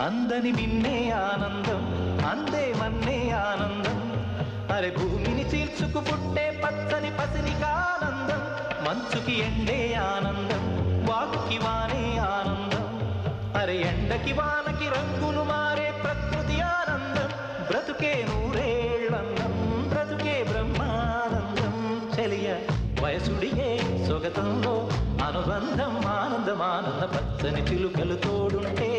అందని నిన్నే ఆనందం అందే మన్నే ఆనందం అరే భూమిని చీల్చుకు పుట్టే పచ్చని పసినికానందం మంచుకి ఎండే ఆనందం వాగుకి వానే ఆనందం అరే ఎండకి వానకి రంగులు మారే ప్రకృతి ఆనందం బ్రతుకే నూరేళ్ళందం బ్రతుకే బ్రహ్మానందం చెలియ వయసుడిగే సొగతంలో అనుబంధం ఆనందం ఆనంద పచ్చని చిలుకలు తోడుంటే